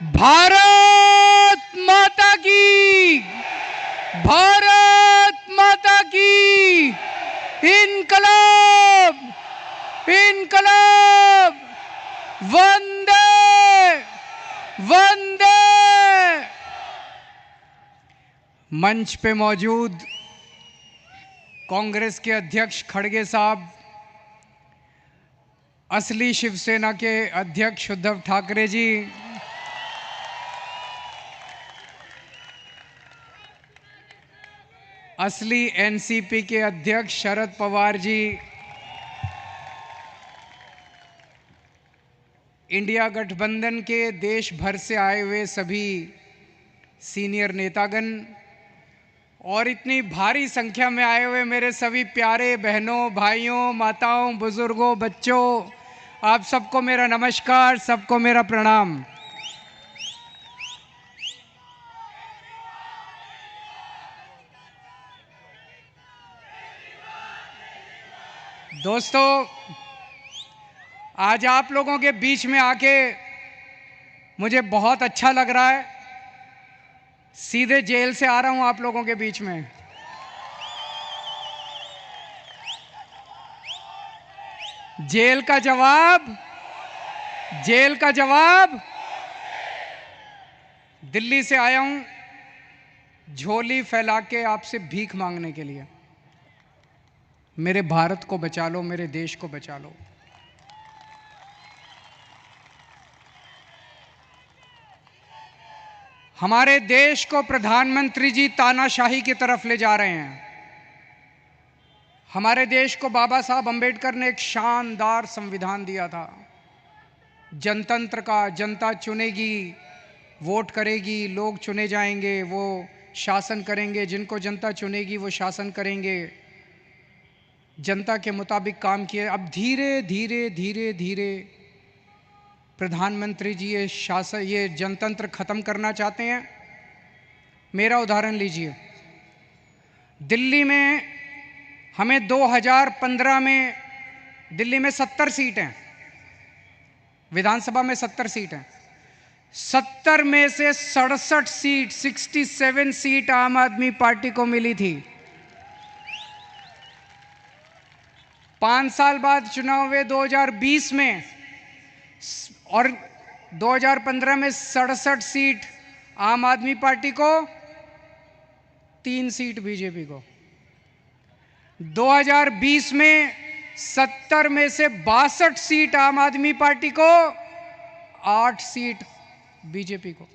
भारत माता की, भारत माता की, इनकलाब, इनकलाब, वंदे वंदे। मंच पे मौजूद कांग्रेस के अध्यक्ष खड़गे साहब, असली शिवसेना के अध्यक्ष उद्धव ठाकरे जी, असली एनसीपी के अध्यक्ष शरद पवार जी, इंडिया गठबंधन के देश भर से आए हुए सभी सीनियर नेतागण और इतनी भारी संख्या में आए हुए मेरे सभी प्यारे बहनों, भाइयों, माताओं, बुजुर्गों, बच्चों, आप सबको मेरा नमस्कार, सबको मेरा प्रणाम। दोस्तों, आज आप लोगों के बीच में आके मुझे बहुत अच्छा लग रहा है। सीधे जेल से आ रहा हूं आप लोगों के बीच में। जेल का जवाब, जेल का जवाब। दिल्ली से आया हूं झोली फैला के आपसे भीख मांगने के लिए। मेरे भारत को बचा लो, मेरे देश को बचा लो। हमारे देश को प्रधानमंत्री जी तानाशाही की तरफ ले जा रहे हैं। हमारे देश को बाबा साहब अंबेडकर ने एक शानदार संविधान दिया था, जनतंत्र का। जनता चुनेगी, वोट करेगी, लोग चुने जाएंगे, वो शासन करेंगे। जिनको जनता चुनेगी वो शासन करेंगे। जनता के मुताबिक काम किए। अब धीरे धीरे धीरे धीरे प्रधानमंत्री जी ये जनतंत्र खत्म करना चाहते हैं। मेरा उदाहरण लीजिए। दिल्ली में हमें 2015 में दिल्ली में 70 सीट हैं, विधानसभा में 70 सीट हैं। 70 में से 67 सीट, 67 सीट आम आदमी पार्टी को मिली थी। 5 साल बाद चुनाव हुए 2020 में, और 2015 में 67 सीट आम आदमी पार्टी को, 3 सीट बीजेपी को। 2020 में 70 में से 62 सीट आम आदमी पार्टी को, 8 सीट बीजेपी को।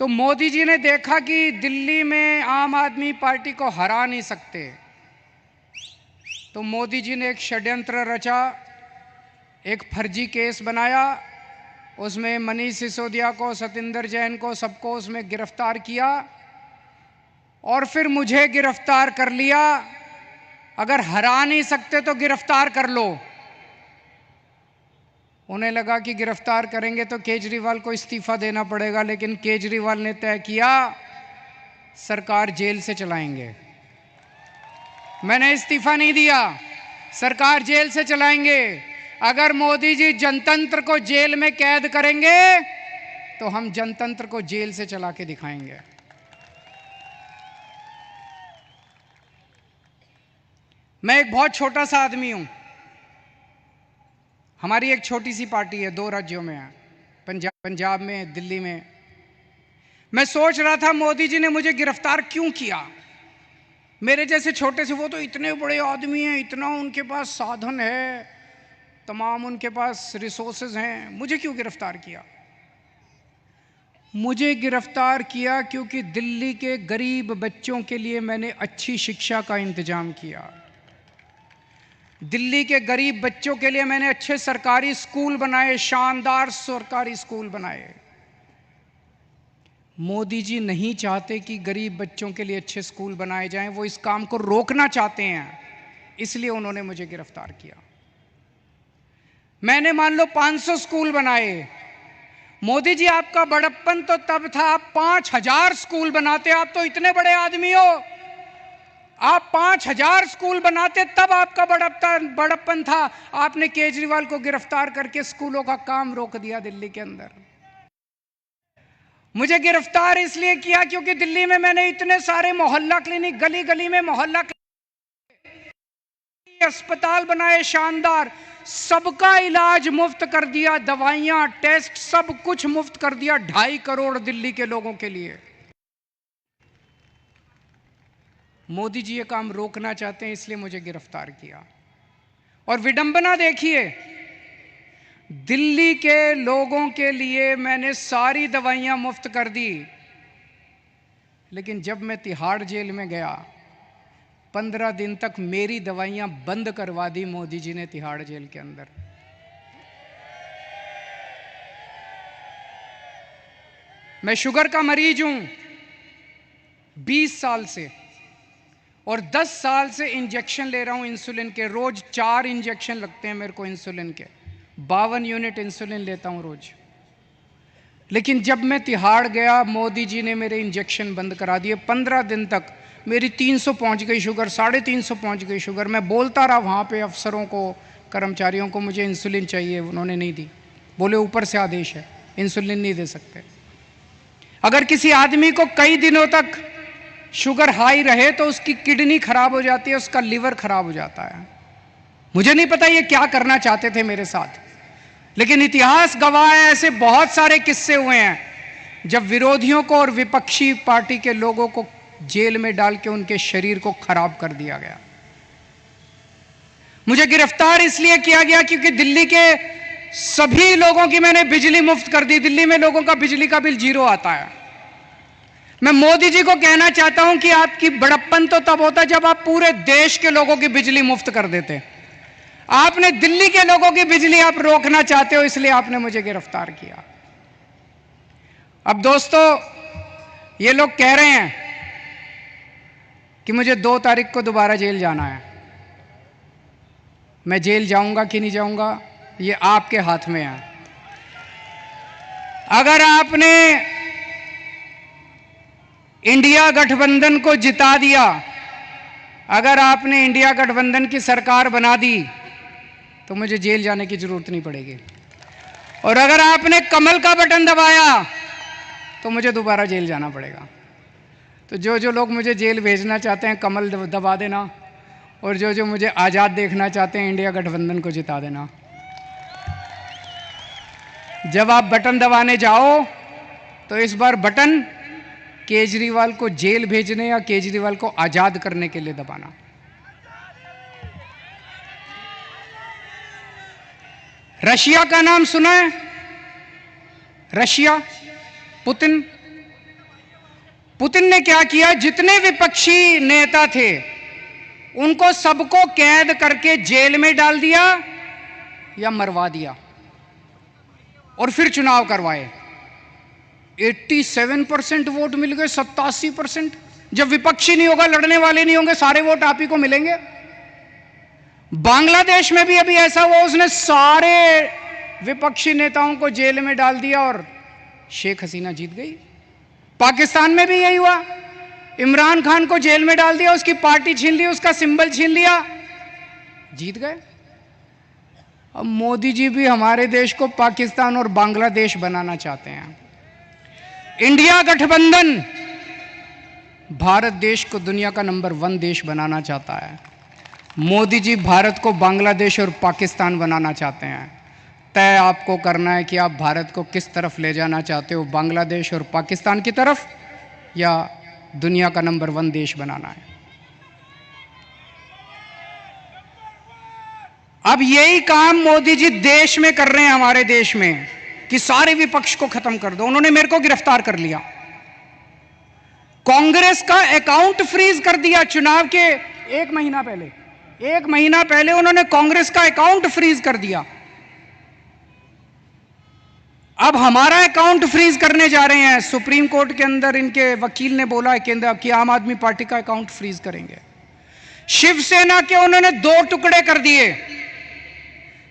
तो मोदी जी ने देखा कि दिल्ली में आम आदमी पार्टी को हरा नहीं सकते, तो मोदी जी ने एक षड्यंत्र रचा, एक फर्जी केस बनाया। उसमें मनीष सिसोदिया को, सतिंदर जैन को, सबको उसमें गिरफ्तार किया और फिर मुझे गिरफ्तार कर लिया। अगर हरा नहीं सकते तो गिरफ्तार कर लो। उन्हें लगा कि गिरफ्तार करेंगे तो केजरीवाल को इस्तीफा देना पड़ेगा, लेकिन केजरीवाल ने तय किया सरकार जेल से चलाएंगे। मैंने इस्तीफा नहीं दिया, सरकार जेल से चलाएंगे। अगर मोदी जी जनतंत्र को जेल में कैद करेंगे तो हम जनतंत्र को जेल से चला के दिखाएंगे। मैं एक बहुत छोटा सा आदमी हूं। हमारी एक छोटी सी पार्टी है, 2 राज्यों में है, पंजाब में, दिल्ली में। मैं सोच रहा था मोदी जी ने मुझे गिरफ्तार क्यों किया। मेरे जैसे छोटे से, वो तो इतने बड़े आदमी हैं, इतना उनके पास साधन है, तमाम उनके पास रिसोर्सेज हैं, मुझे क्यों गिरफ्तार किया। मुझे गिरफ्तार किया क्योंकि दिल्ली के गरीब बच्चों के लिए मैंने अच्छी शिक्षा का इंतजाम किया। दिल्ली के गरीब बच्चों के लिए मैंने अच्छे सरकारी स्कूल बनाए, शानदार सरकारी स्कूल बनाए। मोदी जी नहीं चाहते कि गरीब बच्चों के लिए अच्छे स्कूल बनाए जाएं, वो इस काम को रोकना चाहते हैं, इसलिए उन्होंने मुझे गिरफ्तार किया। मैंने मान लो 500 स्कूल बनाए। मोदी जी, आपका बड़प्पन तो तब था आप 5000 स्कूल बनाते। आप तो इतने बड़े आदमी हो, आप 5000 स्कूल बनाते, तब आपका बड़प्पन था। आपने केजरीवाल को गिरफ्तार करके स्कूलों का काम रोक दिया दिल्ली के अंदर। मुझे गिरफ्तार इसलिए किया क्योंकि दिल्ली में मैंने इतने सारे मोहल्ला क्लिनिक, गली गली में मोहल्ला क्लिनिक, अस्पताल बनाए शानदार, सबका इलाज मुफ्त कर दिया, दवाइयां, टेस्ट, सब कुछ मुफ्त कर दिया 2.5 करोड़ दिल्ली के लोगों के लिए। मोदी जी ये काम रोकना चाहते हैं, इसलिए मुझे गिरफ्तार किया। और विडंबना देखिए, दिल्ली के लोगों के लिए मैंने सारी दवाइयां मुफ्त कर दी, लेकिन जब मैं तिहाड़ जेल में गया 15 दिन तक मेरी दवाइयां बंद करवा दी मोदी जी ने तिहाड़ जेल के अंदर। मैं शुगर का मरीज हूं 20 साल से, और 10 साल से इंजेक्शन ले रहा हूं इंसुलिन के। रोज 4 इंजेक्शन लगते हैं मेरे को इंसुलिन के, 52 यूनिट इंसुलिन लेता हूं रोज। लेकिन जब मैं तिहाड़ गया, मोदी जी ने मेरे इंजेक्शन बंद करा दिए। 15 दिन तक मेरी 300 पहुंच गई शुगर, 350 पहुंच गई शुगर। मैं बोलता रहा वहां पे अफसरों को, कर्मचारियों को, मुझे इंसुलिन चाहिए, उन्होंने नहीं दी। बोले ऊपर से आदेश है, इंसुलिन नहीं दे सकते। अगर किसी आदमी को कई दिनों तक शुगर हाई रहे तो उसकी किडनी खराब हो जाती है, उसका लिवर खराब हो जाता है। मुझे नहीं पता ये क्या करना चाहते थे मेरे साथ, लेकिन इतिहास गवाह है, ऐसे बहुत सारे किस्से हुए हैं जब विरोधियों को और विपक्षी पार्टी के लोगों को जेल में डाल के उनके शरीर को खराब कर दिया गया। मुझे गिरफ्तार इसलिए किया गया क्योंकि दिल्ली के सभी लोगों की मैंने बिजली मुफ्त कर दी। दिल्ली में लोगों का बिजली का बिल 0 आता है। मैं मोदी जी को कहना चाहता हूं कि आपकी बड़प्पन तो तब होता जब आप पूरे देश के लोगों की बिजली मुफ्त कर देते। आपने दिल्ली के लोगों की बिजली आप रोकना चाहते हो, इसलिए आपने मुझे गिरफ्तार किया। अब दोस्तों, ये लोग कह रहे हैं कि मुझे 2 तारीख को दोबारा जेल जाना है। मैं जेल जाऊंगा कि नहीं जाऊंगा, ये आपके हाथ में है। अगर आपने इंडिया गठबंधन को जिता दिया, अगर आपने इंडिया गठबंधन की सरकार बना दी, तो मुझे जेल जाने की जरूरत नहीं पड़ेगी। और अगर आपने कमल का बटन दबाया तो मुझे दोबारा जेल जाना पड़ेगा। तो जो जो लोग मुझे जेल भेजना चाहते हैं, कमल दबा देना, और जो जो मुझे आज़ाद देखना चाहते हैं, इंडिया गठबंधन को जिता देना। जब आप बटन दबाने जाओ तो इस बार बटन केजरीवाल को जेल भेजने या केजरीवाल को आजाद करने के लिए दबाना। रशिया का नाम सुना है? Russia, Putin. पुतिन ने क्या किया, जितने विपक्षी नेता थे उनको सबको कैद करके जेल में डाल दिया या मरवा दिया, और फिर चुनाव करवाए। 87% वोट मिल गए, 87%। जब विपक्षी नहीं होगा, लड़ने वाले नहीं होंगे, सारे वोट आप ही को मिलेंगे। बांग्लादेश में भी अभी ऐसा हुआ, उसने सारे विपक्षी नेताओं को जेल में डाल दिया और शेख हसीना जीत गई। पाकिस्तान में भी यही हुआ, इमरान खान को जेल में डाल दिया, उसकी पार्टी छीन ली, उसका सिंबल छीन लिया, जीत गए। अब मोदी जी भी हमारे देश को पाकिस्तान और बांग्लादेश बनाना चाहते हैं। इंडिया गठबंधन भारत देश को दुनिया का नंबर 1 देश बनाना चाहता है। मोदी जी भारत को बांग्लादेश और पाकिस्तान बनाना चाहते हैं। तय आपको करना है कि आप भारत को किस तरफ ले जाना चाहते हो, बांग्लादेश और पाकिस्तान की तरफ, या दुनिया का नंबर 1 देश बनाना है। अब यही काम मोदी जी देश में कर रहे हैं, हमारे देश में, कि सारे विपक्ष को खत्म कर दो। उन्होंने मेरे को गिरफ्तार कर लिया, कांग्रेस का अकाउंट फ्रीज कर दिया। चुनाव के 1 महीना पहले उन्होंने कांग्रेस का अकाउंट फ्रीज कर दिया। अब हमारा अकाउंट फ्रीज करने जा रहे हैं। सुप्रीम कोर्ट के अंदर इनके वकील ने बोला है कि आम आदमी पार्टी का अकाउंट फ्रीज करेंगे। शिवसेना के उन्होंने 2 टुकड़े कर दिए,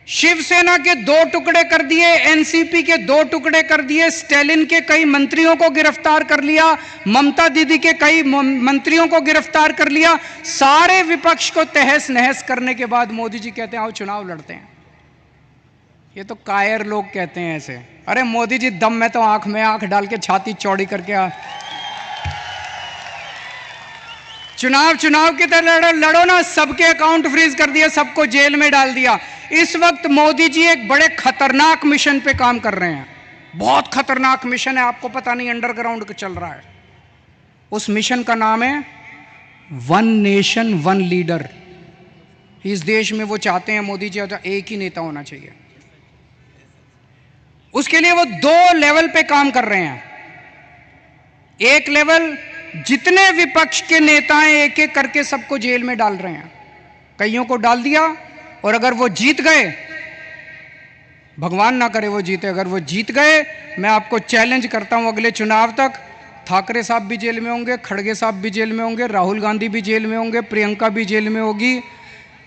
शिवसेना के 2 टुकड़े कर दिए, एनसीपी के 2 टुकड़े कर दिए, स्टैलिन के कई मंत्रियों को गिरफ्तार कर लिया, ममता दीदी के कई मंत्रियों को गिरफ्तार कर लिया। सारे विपक्ष को तहस नहस करने के बाद मोदी जी कहते हैं आओ चुनाव लड़ते हैं। ये तो कायर लोग कहते हैं ऐसे। अरे मोदी जी दम में तो आंख में आंख डाल के छाती चौड़ी करके चुनाव की तरह लड़ो ना, सबके अकाउंट फ्रीज कर दिया, सबको जेल में डाल दिया। इस वक्त मोदी जी एक बड़े खतरनाक मिशन पे काम कर रहे हैं, बहुत खतरनाक मिशन है, आपको पता नहीं अंडरग्राउंड चल रहा है। उस मिशन का नाम है वन नेशन वन लीडर। इस देश में वो चाहते हैं मोदी जी एक ही नेता होना चाहिए। उसके लिए वो 2 लेवल पे काम कर रहे हैं। एक लेवल, जितने विपक्ष के नेता हैं एक एक करके सबको जेल में डाल रहे हैं, कईयों को डाल दिया, और अगर वो जीत गए, भगवान ना करे वो जीते, अगर वो जीत गए, मैं आपको चैलेंज करता हूं अगले चुनाव तक ठाकरे साहब भी जेल में होंगे, खड़गे साहब भी जेल में होंगे, राहुल गांधी भी जेल में होंगे, प्रियंका भी जेल में होगी,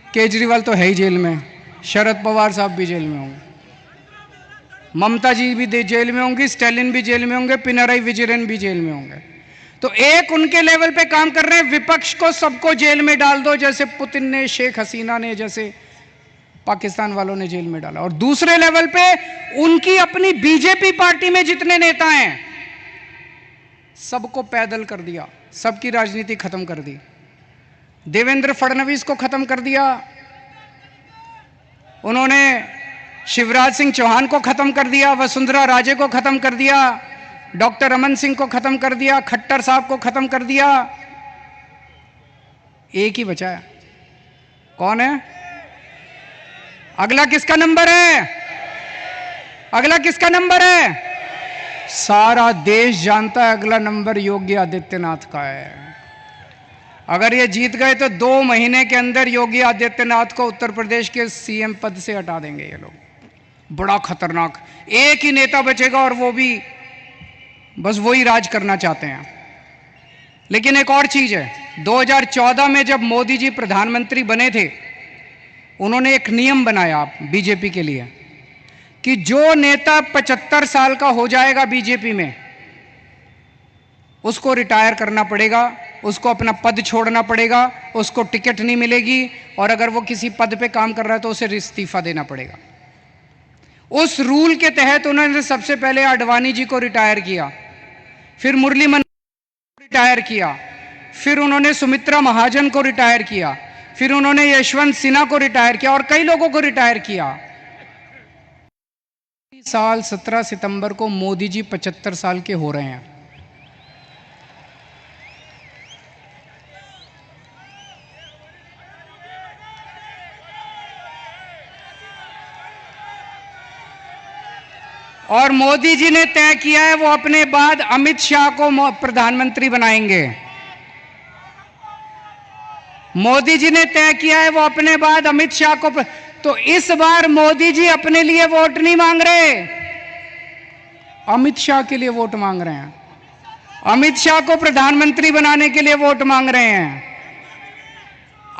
केजरीवाल तो है ही जेल में, शरद पवार साहब भी जेल में होंगे, ममता जी भी जेल में होंगी, स्टालिन भी जेल में होंगे, पिनराई विजयन भी जेल में होंगे। तो एक उनके लेवल पे काम कर रहे हैं, विपक्ष को सबको जेल में डाल दो, जैसे पुतिन ने, शेख हसीना ने, जैसे पाकिस्तान वालों ने जेल में डाला। और दूसरे लेवल पे उनकी अपनी बीजेपी पार्टी में जितने नेता हैं सबको पैदल कर दिया, सबकी राजनीति खत्म कर दी। देवेंद्र फडणवीस को खत्म कर दिया उन्होंने, शिवराज सिंह चौहान को खत्म कर दिया, वसुंधरा राजे को खत्म कर दिया, डॉक्टर रमन सिंह को खत्म कर दिया, खट्टर साहब को खत्म कर दिया। एक ही बचा है, कौन है? अगला किसका नंबर है? अगला किसका नंबर है? सारा देश जानता है अगला नंबर योगी आदित्यनाथ का है। अगर ये जीत गए तो 2 महीने के अंदर योगी आदित्यनाथ को उत्तर प्रदेश के सीएम पद से हटा देंगे ये लोग। बड़ा खतरनाक, एक ही नेता बचेगा और वो भी बस वही राज करना चाहते हैं। लेकिन एक और चीज है, 2014 में जब मोदी जी प्रधानमंत्री बने थे, उन्होंने एक नियम बनाया बीजेपी के लिए कि जो नेता 75 साल का हो जाएगा बीजेपी में, उसको रिटायर करना पड़ेगा, उसको अपना पद छोड़ना पड़ेगा, उसको टिकट नहीं मिलेगी, और अगर वो किसी पद पे काम कर रहा है तो उसे इस्तीफा देना पड़ेगा। उस रूल के तहत उन्होंने सबसे पहले आडवाणी जी को रिटायर किया, फिर मुरली मनोहर को रिटायर किया, फिर उन्होंने सुमित्रा महाजन को रिटायर किया, फिर उन्होंने यशवंत सिन्हा को रिटायर किया, और कई लोगों को रिटायर किया। साल 17 सितंबर को मोदी जी 75 साल के हो रहे हैं। और मोदी जी ने तय किया है वो अपने बाद अमित शाह को प्रधानमंत्री बनाएंगे। मोदी जी ने तय किया है वो अपने बाद अमित शाह को तो इस बार मोदी जी अपने लिए वोट नहीं मांग रहे, अमित शाह के लिए वोट मांग रहे हैं। अमित शाह को प्रधानमंत्री बनाने के लिए वोट मांग रहे हैं।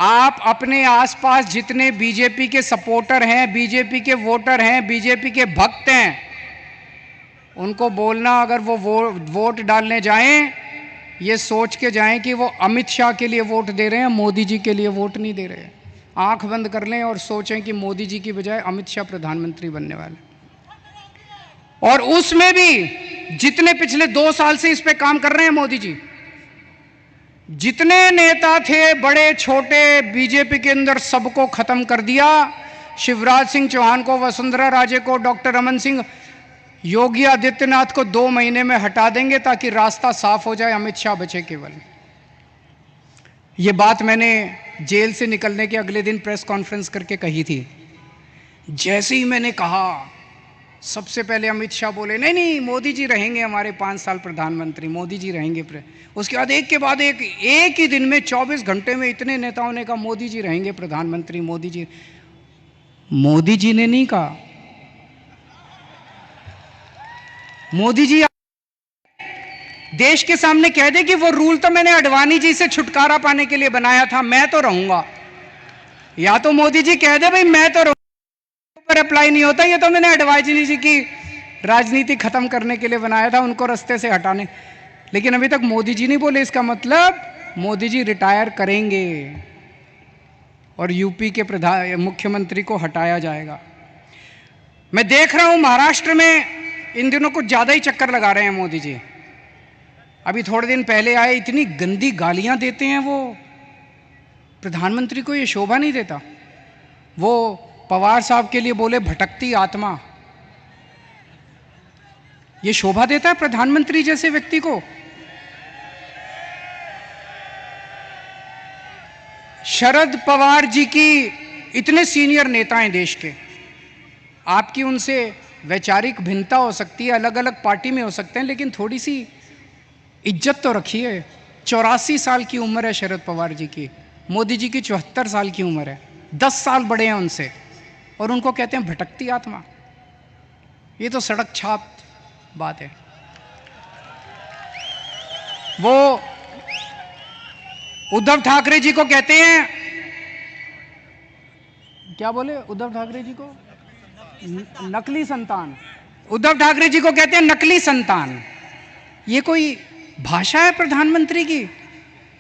आप अपने आसपास जितने बीजेपी के सपोर्टर हैं, बीजेपी के वोटर हैं, बीजेपी के भक्त हैं, उनको बोलना अगर वो वोट डालने जाएं, ये सोच के जाएं कि वो अमित शाह के लिए वोट दे रहे हैं, मोदी जी के लिए वोट नहीं दे रहे। आंख बंद कर लें और सोचें कि मोदी जी की बजाय अमित शाह प्रधानमंत्री बनने वाले। और उसमें भी जितने पिछले 2 साल से इस पे काम कर रहे हैं मोदी जी, जितने नेता थे बड़े छोटे बीजेपी के अंदर, सबको खत्म कर दिया। शिवराज सिंह चौहान को, वसुंधरा राजे को, डॉक्टर रमन सिंह, योगी आदित्यनाथ को 2 महीने में हटा देंगे ताकि रास्ता साफ हो जाए, अमित शाह बचे केवल। ये बात मैंने जेल से निकलने के अगले दिन प्रेस कॉन्फ्रेंस करके कही थी। जैसे ही मैंने कहा, सबसे पहले अमित शाह बोले नहीं नहीं मोदी जी रहेंगे हमारे 5 साल प्रधानमंत्री, मोदी जी रहेंगे। उसके बाद एक के बाद एक ही दिन में 24 घंटे में इतने नेताओं ने कहा मोदी जी रहेंगे प्रधानमंत्री, मोदी जी। मोदी जी ने नहीं कहा, मोदी जी देश के सामने कह दे कि वो रूल तो मैंने आडवाणी जी से छुटकारा पाने के लिए बनाया था, मैं तो रहूंगा। या तो मोदी जी कह दे भाई मैं तो रहूंगा, पर अप्लाई नहीं होता, ये तो मैंने आडवाणी जी की राजनीति खत्म करने के लिए बनाया था, उनको रास्ते से हटाने। लेकिन अभी तक मोदी जी नहीं बोले। इसका मतलब मोदी जी रिटायर करेंगे और यूपी के मुख्यमंत्री को हटाया जाएगा। मैं देख रहा हूं महाराष्ट्र में इन दिनों कुछ ज़्यादा ही चक्कर लगा रहे हैं मोदी जी। अभी थोड़े दिन पहले आए, इतनी गंदी गालियां देते हैं वो। प्रधानमंत्री को ये शोभा नहीं देता। वो पवार साहब के लिए बोले भटकती आत्मा। ये शोभा देता है प्रधानमंत्री जैसे व्यक्ति को? शरद पवार जी की इतने सीनियर नेता हैं देश के, आपकी उनसे वैचारिक भिन्नता हो सकती है, अलग अलग पार्टी में हो सकते हैं, लेकिन थोड़ी सी इज्जत तो रखिए। 84 साल की उम्र है शरद पवार जी की, मोदी जी की 74 साल की उम्र है, 10 साल बड़े हैं उनसे, और उनको कहते हैं भटकती आत्मा। ये तो सड़क छाप बात है। वो उद्धव ठाकरे जी को कहते हैं, क्या बोले उद्धव ठाकरे जी को? नकली संतान। उद्धव ठाकरे जी को कहते हैं नकली संतान। ये कोई भाषा है प्रधानमंत्री की?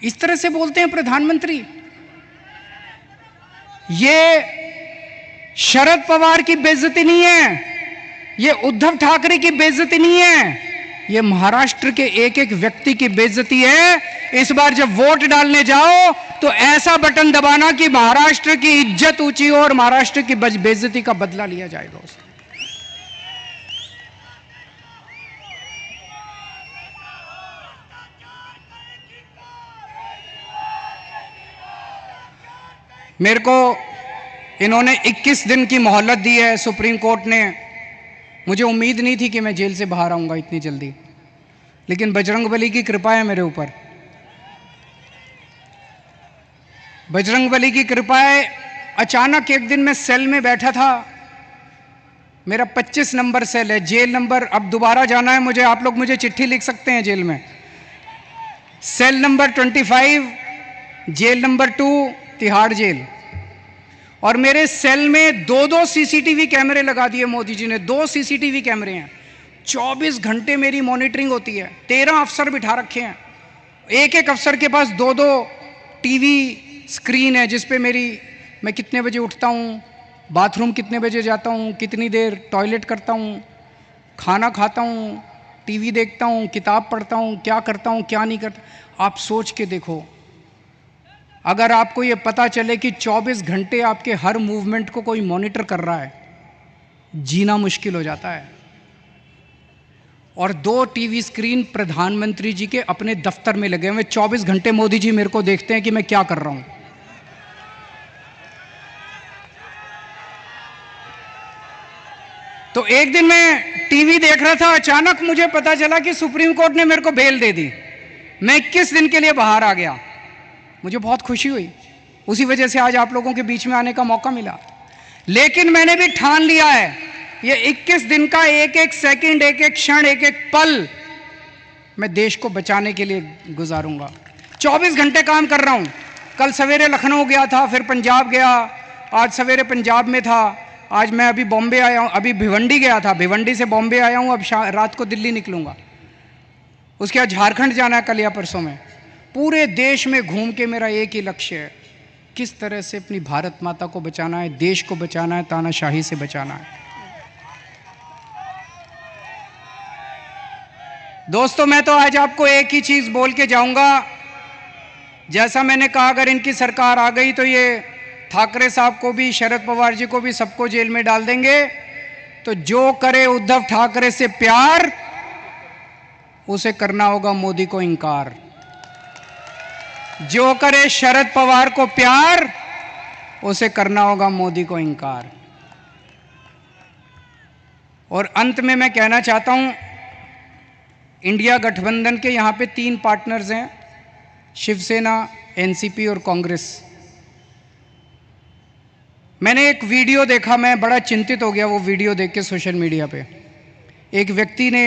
इस तरह से बोलते हैं प्रधानमंत्री? ये शरद पवार की बेइज्जती नहीं है, ये उद्धव ठाकरे की बेइज्जती नहीं है, ये महाराष्ट्र के एक एक व्यक्ति की बेइज्जती है। इस बार जब वोट डालने जाओ तो ऐसा बटन दबाना कि महाराष्ट्र की इज्जत ऊंची हो और महाराष्ट्र की बेइज्जती का बदला लिया जाएगा उससे। मेरे को इन्होंने 21 दिन की मोहलत दी है सुप्रीम कोर्ट ने। मुझे उम्मीद नहीं थी कि मैं जेल से बाहर आऊंगा इतनी जल्दी, लेकिन बजरंगबली की कृपा है मेरे ऊपर। बजरंगबली की कृपा है। अचानक एक दिन मैं सेल में बैठा था, मेरा 25 नंबर सेल है, जेल नंबर, अब दोबारा जाना है मुझे, आप लोग मुझे चिट्ठी लिख सकते हैं जेल में। Cell number 25, jail number 2, Tihar jail. और मेरे सेल में 2-2 सीसीटीवी कैमरे लगा दिए मोदी जी ने। 2 सीसीटीवी कैमरे हैं, 24 घंटे मेरी मॉनिटरिंग होती है। 13 अफसर बिठा रखे हैं, एक एक अफसर के पास 2-2 टीवी स्क्रीन है जिस पे मैं कितने बजे उठता हूँ, बाथरूम कितने बजे जाता हूँ, कितनी देर टॉयलेट करता हूँ, खाना खाता हूँ, टीवी देखता हूँ, किताब पढ़ता हूँ, क्या करता हूँ क्या नहीं करता। आप सोच के देखो, अगर आपको ये पता चले कि 24 घंटे आपके हर मूवमेंट को कोई मॉनिटर कर रहा है, जीना मुश्किल हो जाता है। और 2 टीवी स्क्रीन प्रधानमंत्री जी के अपने दफ्तर में लगे हुए, 24 घंटे मोदी जी मेरे को देखते हैं कि मैं क्या कर रहा हूं। तो एक दिन मैं टीवी देख रहा था, अचानक मुझे पता चला कि सुप्रीम कोर्ट ने मेरे को बेल दे दी। मैं 21 दिन के लिए बाहर आ गया। मुझे बहुत खुशी हुई, उसी वजह से आज आप लोगों के बीच में आने का मौका मिला। लेकिन मैंने भी ठान लिया है, ये 21 दिन का एक एक सेकंड, एक एक क्षण, एक एक पल मैं देश को बचाने के लिए गुजारूंगा। 24 घंटे काम कर रहा हूं। कल सवेरे लखनऊ गया था, फिर पंजाब गया, आज सवेरे पंजाब में था, आज मैं अभी बॉम्बे आया हूं, अभी भिवंडी गया था, भिवंडी से बॉम्बे आया हूं, अब रात को दिल्ली निकलूंगा, उसके बाद झारखंड जाना है कल या परसों में। पूरे देश में घूम के मेरा एक ही लक्ष्य है, किस तरह से अपनी भारत माता को बचाना है, देश को बचाना है, तानाशाही से बचाना है। दोस्तों, मैं तो आज आपको एक ही चीज बोल के जाऊंगा, जैसा मैंने कहा, अगर इनकी सरकार आ गई तो ये ठाकरे साहब को भी, शरद पवार जी को भी, सबको जेल में डाल देंगे। तो जो करे उद्धव ठाकरे से प्यार, उसे करना होगा मोदी को इंकार। जो करे शरद पवार को प्यार, उसे करना होगा मोदी को इंकार। और अंत में मैं कहना चाहता हूं, इंडिया गठबंधन के यहां पे 3 पार्टनर्स हैं, शिवसेना, एनसीपी और कांग्रेस। मैंने एक वीडियो देखा, मैं बड़ा चिंतित हो गया वो वीडियो देख के सोशल मीडिया पे। एक व्यक्ति ने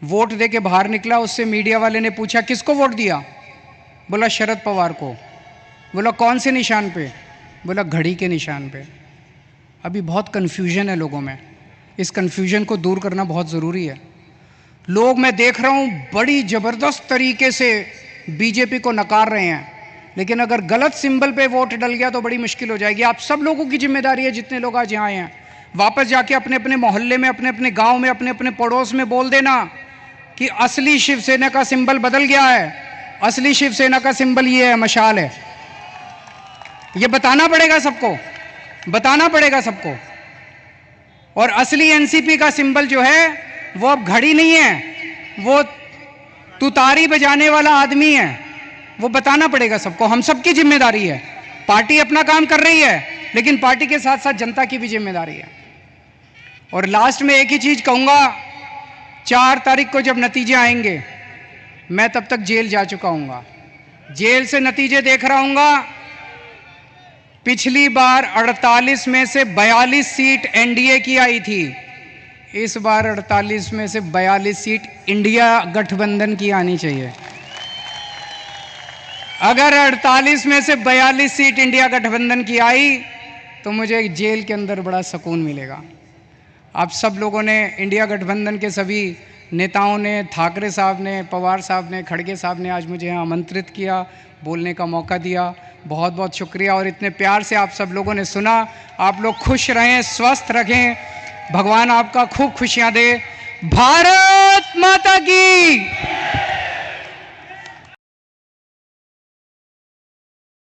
वोट दे के बाहर निकला, उससे मीडिया वाले ने पूछा किसको वोट दिया? बोला शरद पवार को। बोला कौन से निशान पे? बोला घड़ी के निशान पे। अभी बहुत कन्फ्यूजन है लोगों में, इस कन्फ्यूजन को दूर करना बहुत ज़रूरी है। लोग, मैं देख रहा हूँ, बड़ी ज़बरदस्त तरीके से बीजेपी को नकार रहे हैं, लेकिन अगर गलत सिंबल पे वोट डल गया तो बड़ी मुश्किल हो जाएगी। आप सब लोगों की जिम्मेदारी है, जितने लोग आज यहाँ आए हैं, वापस जाके अपने अपने मोहल्ले में, अपने अपने गांव में, अपने अपने पड़ोस में बोल देना कि असली शिवसेना का सिंबल बदल गया है, असली शिवसेना का सिंबल ये है, मशाल है। ये बताना पड़ेगा सबको, बताना पड़ेगा सबको। और असली एनसीपी का सिंबल जो है वो अब घड़ी नहीं है, वो तुतारी बजाने वाला आदमी है। वो बताना पड़ेगा सबको, हम सबकी जिम्मेदारी है। पार्टी अपना काम कर रही है, लेकिन पार्टी के साथ साथ जनता की भी जिम्मेदारी है। और लास्ट में एक ही चीज कहूंगा, 4 तारीख को जब नतीजे आएंगे, मैं तब तक जेल जा चुका हूंगा, जेल से नतीजे देख रहा हूंगा। पिछली बार 48 में से 42 सीट एनडीए की आई थी, इस बार 48 में से 42 सीट इंडिया गठबंधन की आनी चाहिए। अगर 48 में से 42 सीट इंडिया गठबंधन की आई तो मुझे जेल के अंदर बड़ा सुकून मिलेगा। आप सब लोगों ने, इंडिया गठबंधन के सभी नेताओं ने, ठाकरे साहब ने, पवार साहब ने, खड़गे साहब ने आज मुझे यहाँ आमंत्रित किया, बोलने का मौका दिया, बहुत बहुत शुक्रिया। और इतने प्यार से आप सब लोगों ने सुना। आप लोग खुश रहें, स्वस्थ रहें, भगवान आपका खूब खुशियाँ दे। भारत